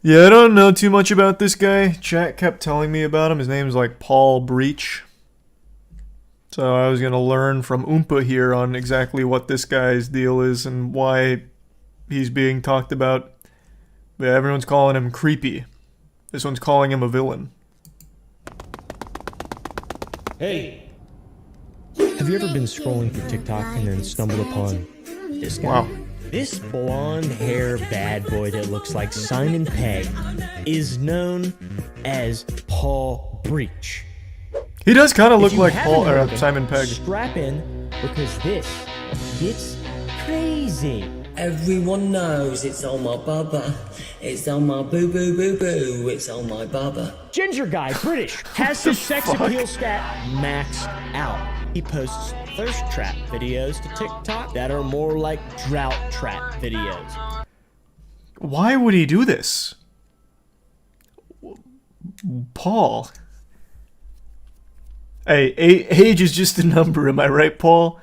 Yeah, I don't know too much about this guy. Chat kept telling me about him. His name's like Paul Breach. So I was gonna learn from Oompa here on exactly what this guy's deal is and why he's being talked about. But everyone's calling him creepy. This one's calling him a villain. Hey! Have you ever been scrolling through TikTok and then stumbled upon this guy? Wow. This blonde hair bad boy that looks like Simon Pegg is known as Paul Breach. He does kind of If look you like haven't Paul heard or of him, Simon Pegg. Strap in, because this gets crazy. Everyone knows it's on my bubba. It's on my boo boo boo boo. It's on my bubba. Ginger guy, British, has his sex appeal stat maxed out. He posts thirst trap videos to TikTok that are more like drought trap videos. Why would he do this? Paul. Hey, age is just a number, am I right, Paul?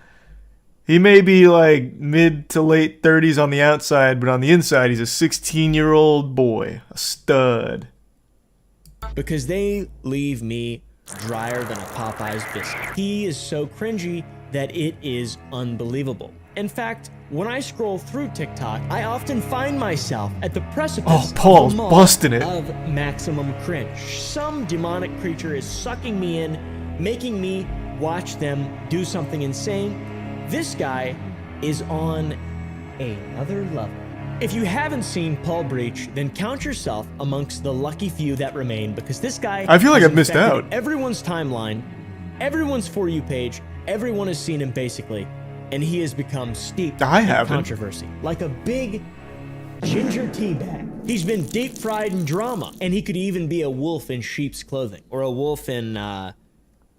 He may be like mid to late 30s on the outside, but on the inside, he's a 16-year-old boy. A stud. Because they leave me drier than a Popeye's biscuit. He is so cringy that it is unbelievable. In fact, when I scroll through TikTok, I often find myself at the precipice Oh, Paul's of, the busting it. of maximum cringe. Some demonic creature is sucking me in, making me watch them do something insane. This guy is on another level. If you haven't seen Paul Breach, then count yourself amongst the lucky few that remain, because this guy I feel like has I've missed infected out. everyone's timeline, everyone's For You page, everyone has seen him basically, and he has become steeped I in haven't. controversy. Like a big ginger tea bag. He's been deep fried in drama, and he could even be a wolf in sheep's clothing, or a wolf in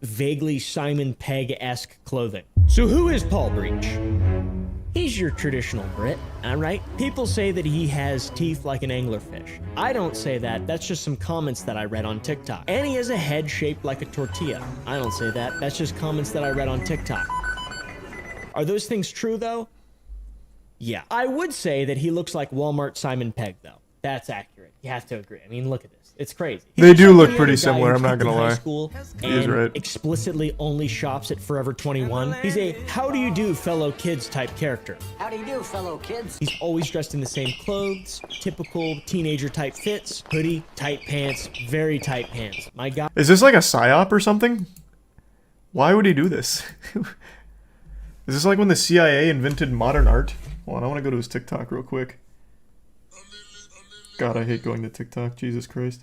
vaguely Simon Pegg-esque clothing. So who is Paul Breach? He's your traditional Brit, alright? People say that he has teeth like an anglerfish. I don't say that, that's just some comments that I read on TikTok. And he has a head shaped like a tortilla. I don't say that, that's just comments that I read on TikTok. Are those things true though? Yeah. I would say that he looks like Walmart Simon Pegg though. That's accurate. You have to agree. I mean, look at this. It's crazy. They do look Any pretty other guy similar, who I'm not peaked in gonna high lie. school He is and right. explicitly only shops at Forever 21. He's a how do you do fellow kids type character. How do you do, fellow kids? He's always dressed in the same clothes, typical teenager type fits, hoodie, tight pants, very tight pants. My God. Is this like a psyop or something? Why would he do this? Is this like when the CIA invented modern art? Hold on, I want to go to his TikTok real quick. God, I hate going to TikTok. Jesus Christ.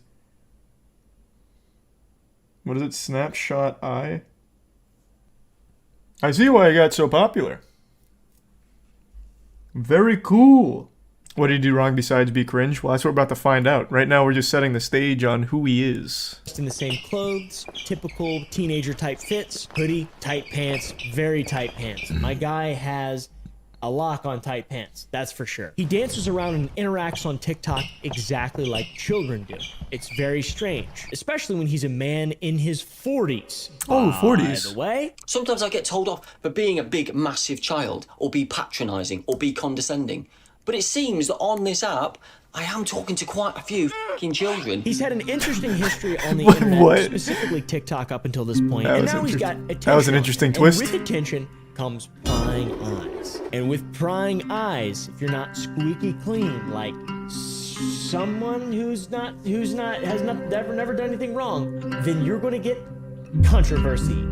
What is it? Snapshot Eye? I see why he got so popular. Very cool. What did he do wrong besides be cringe? Well, that's what we're about to find out. Right now, we're just setting the stage on who he is. Dressed in the same clothes, typical teenager type fits, hoodie, tight pants, very tight pants. My guy has a lock on tight pants, that's for sure. He dances around and interacts on TikTok exactly like children do. It's very strange, especially when he's a man in his 40s. Oh, By 40s. the way, Sometimes I get told off for being a big, massive child, or be patronising, or be condescending. But it seems that on this app, I am talking to quite a few f***ing children. he's had an interesting history on the What? internet, specifically TikTok up until this point, That and was now he's got interesting. attention. That was an interesting And twist. with attention comes prying eyes. And with prying eyes, if you're not squeaky clean, like someone who's never done anything wrong, then you're going to get controversy.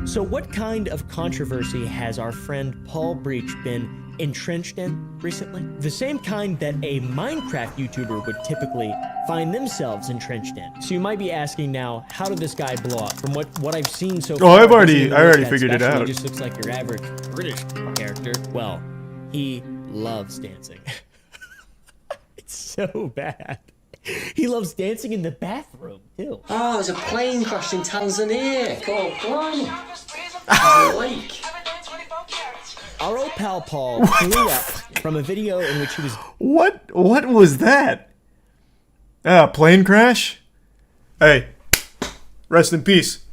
So what kind of controversy has our friend Paul Breach been entrenched in recently? The same kind that a Minecraft YouTuber would typically find themselves entrenched in. So you might be asking now, how did this guy blow up? From what I've seen so far, Oh, I he already doesn't look that figured it special. out. He just looks like your average British character. Well, he loves dancing. It's so bad. He loves dancing in the bathroom, too. Oh, there's a plane crash in Tanzania. God, blimey. There's a lake. Our old pal Paul blew up from a video in which he was What was that? Ah, plane crash? Hey, rest in peace.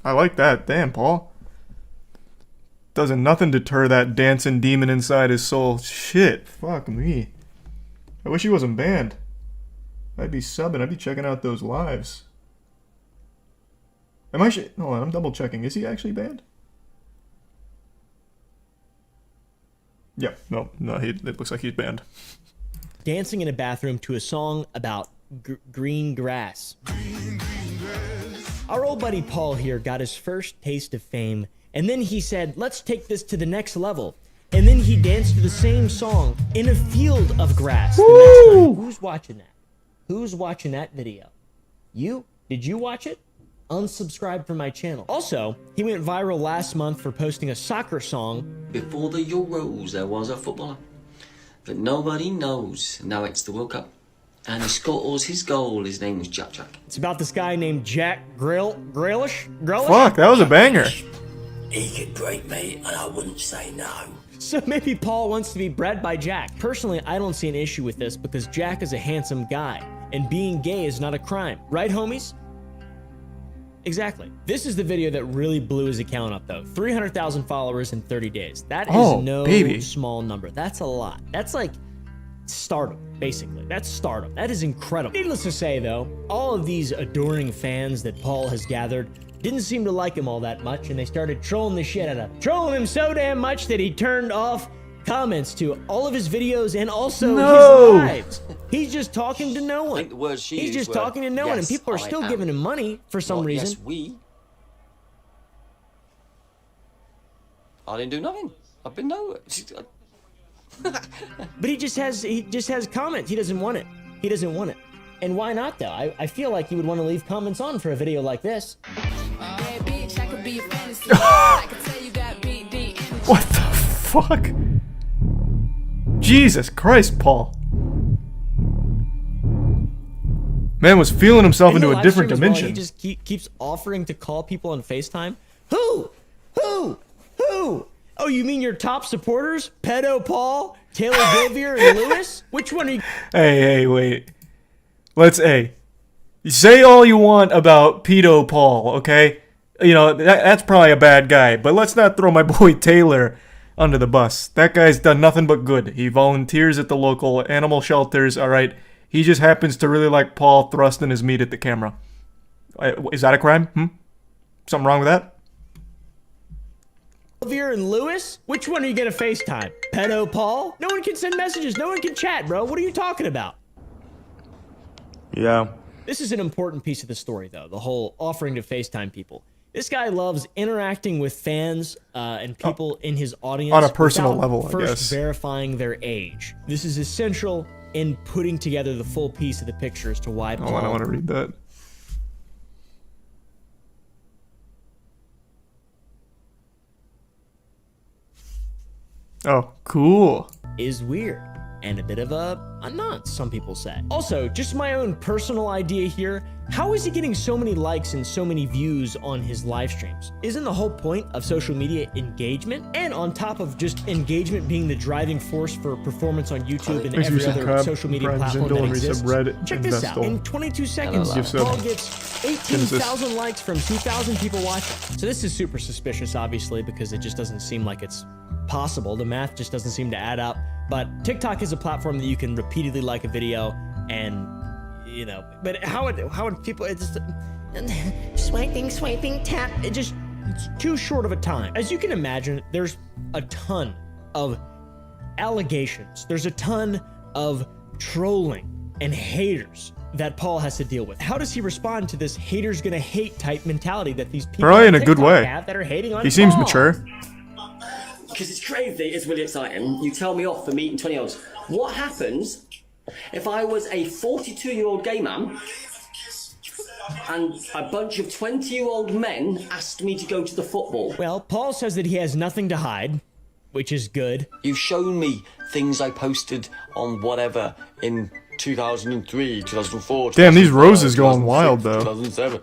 I like that. Damn, Paul. Doesn't nothing deter that dancing demon inside his soul. Shit, fuck me. I wish he wasn't banned. I'd be subbing. I'd be checking out those lives. Am I? Hold on, I'm double checking. Is he actually banned? Yep. No. It looks like he's banned. Dancing in a bathroom to a song about green grass. Our old buddy Paul here got his first taste of fame, and then he said, let's take this to the next level. And then he danced to the same song in a field of grass. Who's watching that? Who's watching that video? You? Did you watch it? Unsubscribe from my channel. Also, he went viral last month for posting a soccer song. Before the Euros, there was a footballer that nobody knows. Now it's the World Cup. And he scores his goal. His name was Jack. It's about this guy named Jack Grealish. Fuck, that was a banger. He could break me and I wouldn't say no. So maybe Paul wants to be bred by Jack. Personally, I don't see an issue with this because Jack is a handsome guy, and being gay is not a crime. Right, homies? Exactly. This is the video that really blew his account up, though. 300,000 followers in 30 days. That is no small number. That's a lot. That's like stardom, basically. That's stardom. That is incredible. Needless to say, though, all of these adoring fans that Paul has gathered didn't seem to like him all that much, and they started trolling the shit out of him. Trolling him so damn much that he turned off comments to all of his videos and also his lives. He's just talking to no one. I think the words she He's used just were, talking to no one, and "Yes, people are I still am." giving him money for some Not, reason. Yes, we. I didn't do nothing. I've been nowhere. But he just has comments. He doesn't want it. He doesn't want it. And why not, though? I feel like he would want to leave comments on for a video like this. What the fuck? Jesus Christ, Paul. Man was feeling himself into a different dimension. He just keeps offering to call people on FaceTime. Who? Oh, you mean your top supporters? Pedo Paul, Taylor Gavier, and Lewis? Which one are you? Hey, wait. Say all you want about Pedo Paul, okay? You know, that's probably a bad guy, but let's not throw my boy Taylor under the bus. That guy's done nothing but good. He volunteers at the local animal shelters, alright? He just happens to really like Paul thrusting his meat at the camera. Is that a crime? Something wrong with that? Gavier and Lewis? Which one are you gonna FaceTime? Pedo Paul? No one can send messages. No one can chat, bro. What are you talking about? Yeah. This is an important piece of the story, though, the whole offering to FaceTime people. This guy loves interacting with fans and people in his audience on a personal without level, I first guess. verifying their age. This is essential in putting together the full piece of the picture as to why Paul... Oh, I don't want to read that. Oh, cool. ...is weird. And a bit of a nonce, some people say. Also, just my own personal idea here, how is he getting so many likes and so many views on his live streams? Isn't the whole point of social media engagement? And on top of just engagement being the driving force for performance on YouTube and every other social media platform that exists, check this out. In 22 seconds, Paul gets 18,000 likes from 2,000 people watching. So this is super suspicious, obviously, because it just doesn't seem like it's possible. The math just doesn't seem to add up. But TikTok is a platform that you can repeatedly like a video and, you know, but how would people, it's just swiping, tap. It's too short of a time. As you can imagine, there's a ton of allegations. There's a ton of trolling and haters that Paul has to deal with. How does he respond to this haters gonna hate type mentality that these people probably in a good way have that are hating on He seems Paul? mature. Because it's crazy, it's really exciting. You tell me off for meeting 20-year-olds. What happens if I was a 42-year-old gay man and a bunch of 20-year-old men asked me to go to the football? Well, Paul says that he has nothing to hide, which is good. You've shown me things I posted on whatever in 2003, 2004. Damn, these 2005, roses going wild, though. 2007.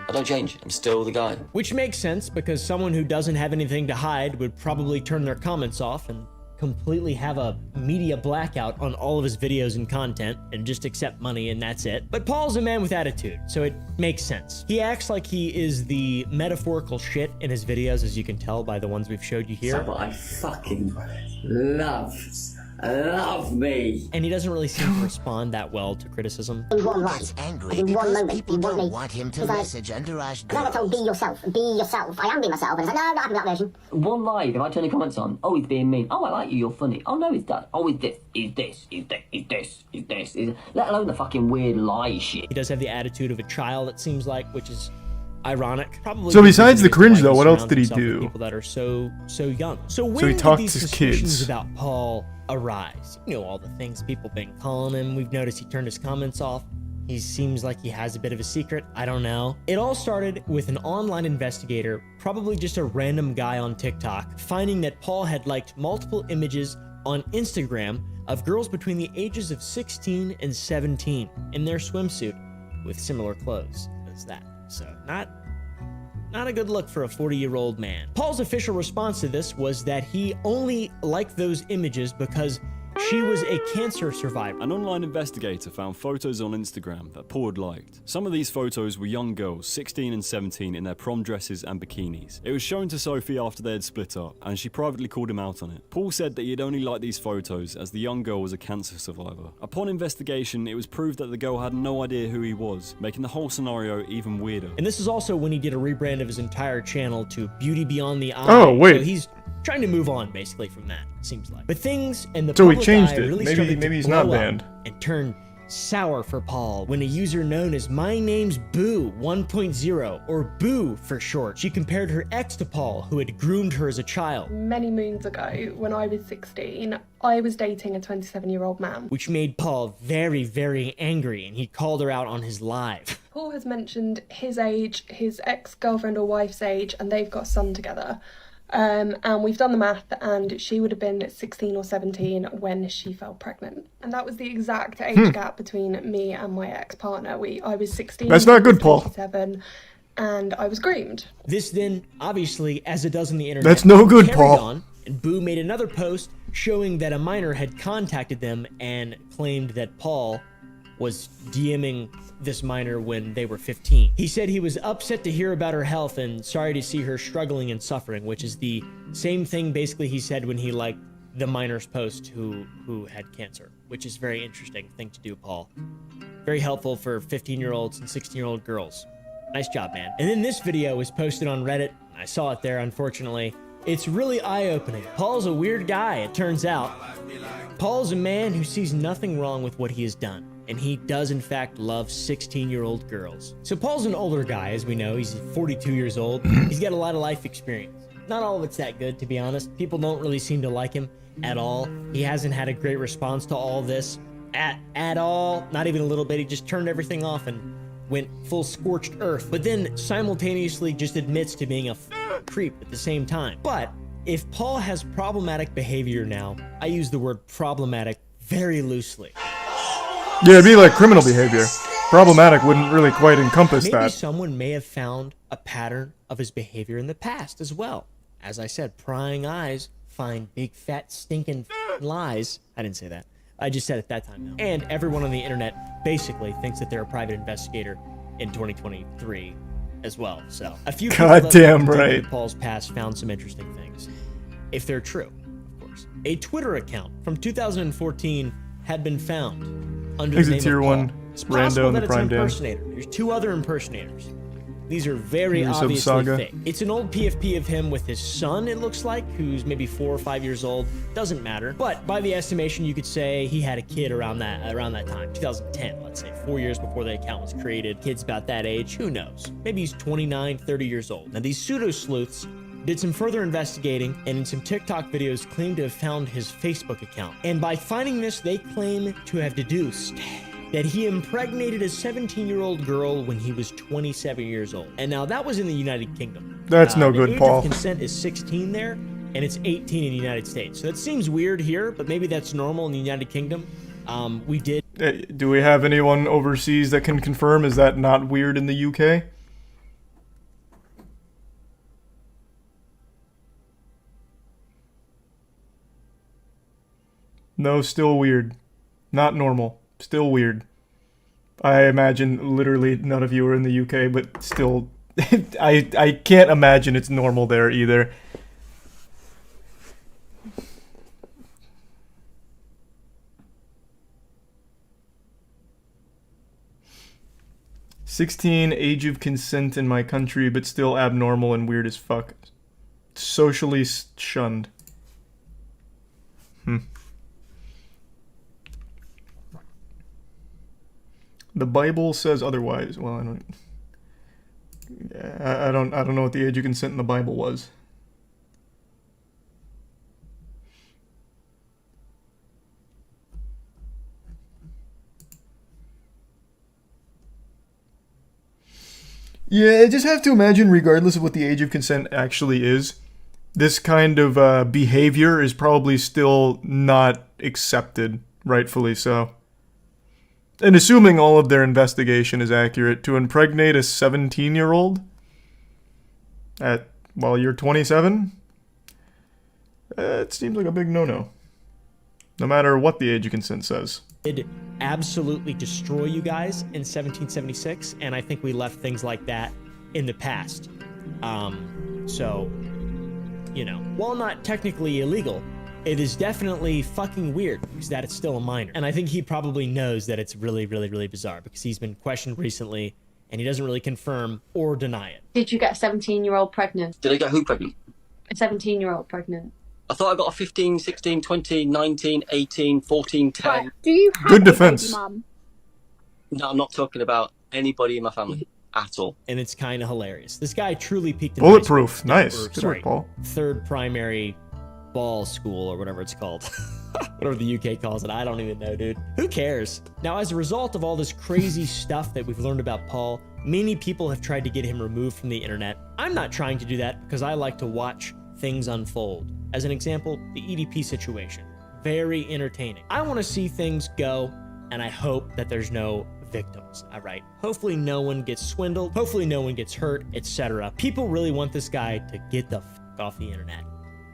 I don't change. I'm still the guy. Which makes sense because someone who doesn't have anything to hide would probably turn their comments off and completely have a media blackout on all of his videos and content and just accept money and that's it. But Paul's a man with attitude, so it makes sense. He acts like he is the metaphorical shit in his videos, as you can tell by the ones we've showed you here. But I fucking love me. And he doesn't really seem to respond that well to criticism. He's angry because people don't want him to message underage girls. I never told be yourself. Be yourself. I am being myself. And he's like, no, I'm not that version. One live, if I turn the comments on, oh, he's being mean. Oh, I like you, you're funny. Oh, no, he's that. Oh, he's this, he's this, he's this, he's this, he's this. He's... Let alone the fucking weird lie shit. He does have the attitude of a child, it seems like, which is ironic. Probably. So besides the cringe, though, what else did he do? People that are so young. So when he did talked these to his suspicions kids about Paul arise? You know, all the things people been calling him. We've noticed he turned his comments off. He seems like he has a bit of a secret. I don't know. It all started with an online investigator, probably just a random guy on TikTok, finding that Paul had liked multiple images on Instagram of girls between the ages of 16 and 17 in their swimsuit with similar clothes as that. So not a good look for a 40-year-old man. Paul's official response to this was that he only liked those images because she was a cancer survivor. An online investigator found photos on Instagram that Paul had liked. Some of these photos were young girls, 16 and 17, in their prom dresses and bikinis. It was shown to Sophie after they had split up, and she privately called him out on it. Paul said that he had only liked these photos as the young girl was a cancer survivor. Upon investigation, it was proved that the girl had no idea who he was, making the whole scenario even weirder. And this is also when he did a rebrand of his entire channel to Beauty Beyond the Eye. Oh, wait. So he's trying to move on, basically, from that, it seems like. But things and the So he public changed eye it. really Maybe started to he's not blow up banned. and turn sour for Paul when a user known as My Name's Boo 1.0, or Boo for short, she compared her ex to Paul, who had groomed her as a child. Many moons ago, when I was 16, I was dating a 27-year-old man. Which made Paul very, very angry, and he called her out on his live. Paul has mentioned his age, his ex-girlfriend or wife's age, and they've got a son together. And we've done the math, and she would have been 16 or 17 when she fell pregnant. And that was the exact age gap between me and my ex-partner. I was 16. That's not good, Paul. 27, and I was groomed. This then, obviously, as it does on the internet, That's no good, carried Paul. on, and Boo made another post showing that a minor had contacted them and claimed that Paul was DMing this minor when they were 15. He said he was upset to hear about her health and sorry to see her struggling and suffering, which is the same thing basically he said when he liked the minor's post who had cancer, which is a very interesting thing to do, Paul. Very helpful for 15-year-olds and 16-year-old girls. Nice job, man. And then this video was posted on Reddit. I saw it there, unfortunately. It's really eye-opening. Paul's a weird guy, it turns out. Paul's a man who sees nothing wrong with what he has done, and he does in fact love 16-year-old girls. So Paul's an older guy, as we know. He's 42 years old. He's got a lot of life experience. Not all of it's that good, to be honest. People don't really seem to like him at all. He hasn't had a great response to all this at all. Not even a little bit. He just turned everything off and went full scorched earth, but then simultaneously just admits to being a creep at the same time. But if Paul has problematic behavior now, I use the word problematic very loosely. Yeah, it'd be like criminal behavior. Problematic wouldn't really quite encompass Maybe that. someone may have found a pattern of his behavior in the past as well. As I said, prying eyes find big fat stinking lies. I didn't say that. I just said it that time though. And everyone on the internet basically thinks that they're a private investigator in 2023 as well. So a few people that Goddamn looked right. into Paul's past found some interesting things, if they're true, of course. A Twitter account from 2014 had been found under He's the a name tier of 1 Paul. It's rando possible in that the it's an Prime Dan. impersonator. There's 2 other impersonators. These are very Here's some obviously saga. fake. It's an old PFP of him with his son, it looks like, who's maybe 4 or 5 years old. Doesn't matter. But by the estimation, you could say he had a kid around that time, 2010, let's say, 4 years before the account was created. Kids about that age, who knows? Maybe he's 29, 30 years old. Now, these pseudo-sleuths did some further investigating, and in some TikTok videos claimed to have found his Facebook account. And by finding this, they claim to have deduced that he impregnated a 17-year-old girl when he was 27 years old. And now that was in the United Kingdom. That's no The good, age Paul. of consent is 16 there, and it's 18 in the United States. So that seems weird here, but maybe that's normal in the United Kingdom. We did Do we have anyone overseas that can confirm? Is that not weird in the UK? No, still weird. Not normal. Still weird. I imagine literally none of you are in the UK, but still, I can't imagine it's normal there either. "16, age of consent in my country, but still abnormal and weird as fuck. Socially shunned." The Bible says otherwise. Well, I don't know what the age of consent in the Bible was. Yeah, I just have to imagine, regardless of what the age of consent actually is, this kind of behavior is probably still not accepted, rightfully so. And assuming all of their investigation is accurate, to impregnate a 17-year-old while you're 27, it seems like a big no-no. No matter what the age of consent says. Did absolutely destroy you guys in 1776, and I think we left things like that in the past. So, you know, while not technically illegal, it is definitely fucking weird because that it's still a minor. And I think he probably knows that it's really, really, really bizarre because he's been questioned recently and he doesn't really confirm or deny it. Did you get a 17-year-old pregnant? Did I get who pregnant? A 17-year-old pregnant. I thought I got a 15, 16, 20, 19, 18, 14, 10. Right. Do you have Good a defense. baby mum? No, I'm not talking about anybody in my family at all. And it's kind of hilarious. This guy truly peaked in Bulletproof. high Nice. school, or, Good sorry, work, Paul. third primary ball school or whatever it's called. Whatever the UK calls it. I don't even know, dude. Who cares? Now, as a result of all this crazy stuff that we've learned about Paul, many people have tried to get him removed from the internet. I'm not trying to do that because I like to watch things unfold. As an example, the EDP situation. Very entertaining. I want to see things go, and I hope that there's no victims, all right? Hopefully no one gets swindled. Hopefully no one gets hurt, etc. People really want this guy to get the f off the internet.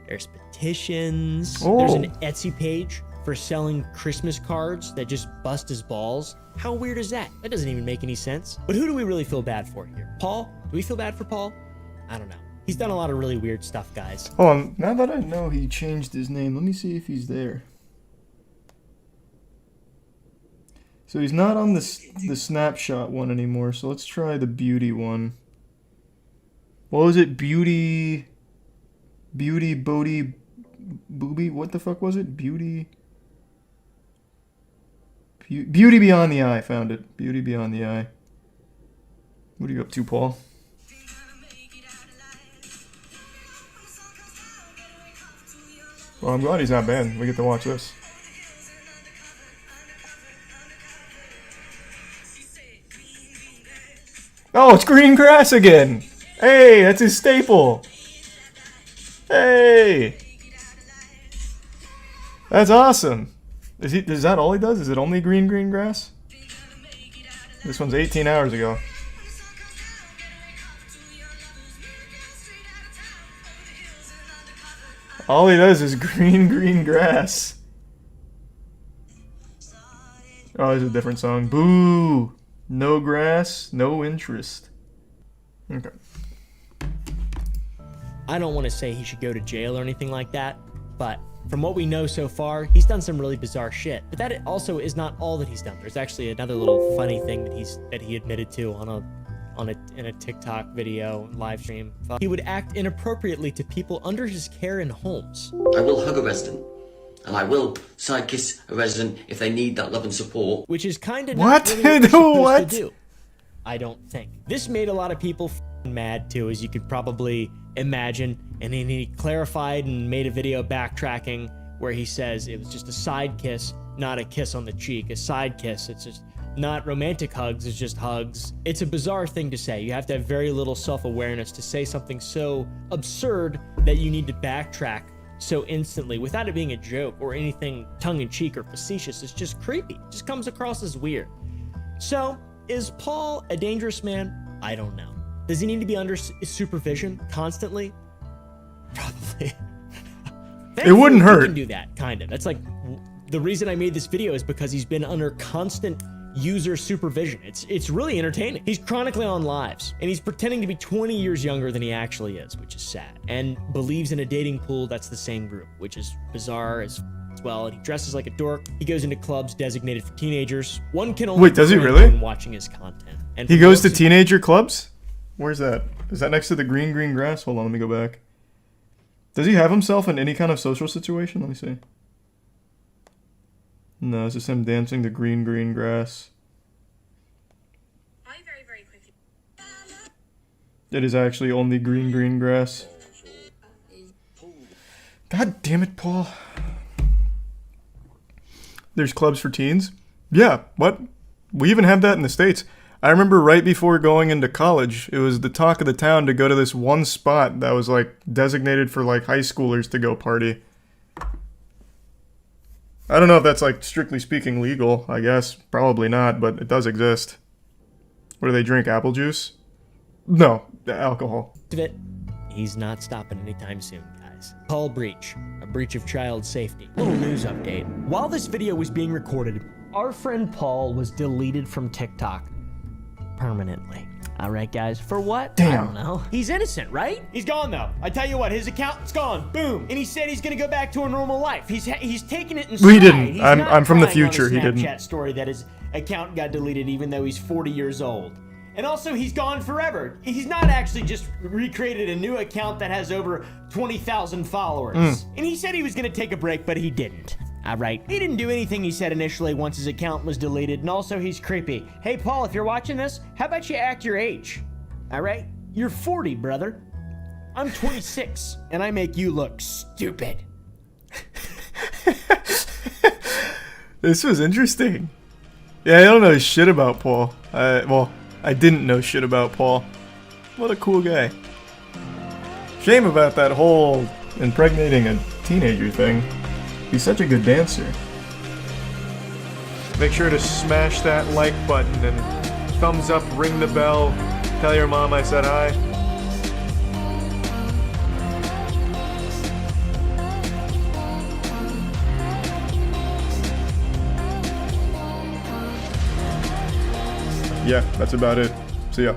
There's petitions. Oh. There's an Etsy page for selling Christmas cards that just bust his balls. How weird is that? That doesn't even make any sense. But who do we really feel bad for here? Paul? Do we feel bad for Paul? I don't know. He's done a lot of really weird stuff, guys. Hold on, now that I know he changed his name, let me see if he's there. So he's not on the snapshot one anymore, so let's try the beauty one. What was it? Beauty Bodie Booby? What the fuck was it? Beauty Beyond the Eye. Found it. Beauty Beyond the Eye. What are you up to, Paul? Well, I'm glad he's not banned. We get to watch this. Oh, it's green grass again! Hey, that's his staple! Hey! That's awesome! Is that all he does? Is it only green grass? This one's 18 hours ago. All he does is green grass. Oh, there's a different song. Boo! No grass, no interest. Okay. I don't want to say he should go to jail or anything like that, but from what we know so far, he's done some really bizarre shit. But that also is not all that he's done. There's actually another little funny thing that he admitted to in a TikTok video live stream. He would act inappropriately to people under his care in homes. I will hug a resident, and I will side kiss a resident if they need that love and support. Which is kind of What? not really what you're supposed What? to do. I don't think. This made a lot of people mad too, as you could probably imagine. And then he clarified and made a video backtracking where he says it was just a side kiss, not a kiss on the cheek. A side kiss. It's just not romantic hugs, it's just hugs. It's a bizarre thing to say. You have to have very little self-awareness to say something so absurd that you need to backtrack so instantly without it being a joke or anything tongue-in-cheek or facetious. It's just creepy. It just comes across as weird. So, is Paul a dangerous man? I don't know. Does he need to be under supervision constantly? Probably. It wouldn't hurt. You can do that, kind of. That's like The reason I made this video is because he's been under constant user supervision. It's really entertaining. He's chronically on lives, and he's pretending to be 20 years younger than he actually is, which is sad, and believes in a dating pool that's the same group, which is bizarre as well. And he dresses like a dork. He goes into clubs designated for teenagers. One can only Wait, does he befriend really? when watching his content. And He for goes to those- teenager clubs? Where's that? Is that next to the green grass? Hold on, let me go back. Does he have himself in any kind of social situation? Let me see. No, it's just him dancing to green grass. It is actually only green grass. God damn it, Paul. There's clubs for teens? Yeah, what? We even have that in the States. I remember right before going into college, it was the talk of the town to go to this one spot that was like designated for like high schoolers to go party. I don't know if that's like strictly speaking legal, I guess. Probably not, but it does exist. What do they drink? Apple juice? No, alcohol. of it, he's not stopping anytime soon, guys. Paul breach, a breach of child safety. Little news update. While this video was being recorded, our friend Paul was deleted from TikTok permanently. All right, guys, for what? I don't know. He's innocent, right? He's gone, though. I tell you what, his account's gone. Boom. And he said he's gonna go back to a normal life. He's taking it in stride. Well, he didn't. He's I'm not from the crying on his future. He didn't. Snapchat story that his account got deleted even though he's 40 years old. And also, he's gone forever. He's not actually just recreated a new account that has over 20,000 followers. And he said he was gonna take a break, but he didn't. All right. He didn't do anything he said initially once his account was deleted, and also he's creepy. Hey, Paul, if you're watching this, how about you act your age? All right? You're 40, brother. I'm 26, and I make you look stupid. This was interesting. Yeah, I don't know shit about Paul. Well, I didn't know shit about Paul. What a cool guy. Shame about that whole impregnating a teenager thing. He's such a good dancer. Make sure to smash that like button and thumbs up, ring the bell, tell your mom I said hi. Yeah, that's about it. See ya.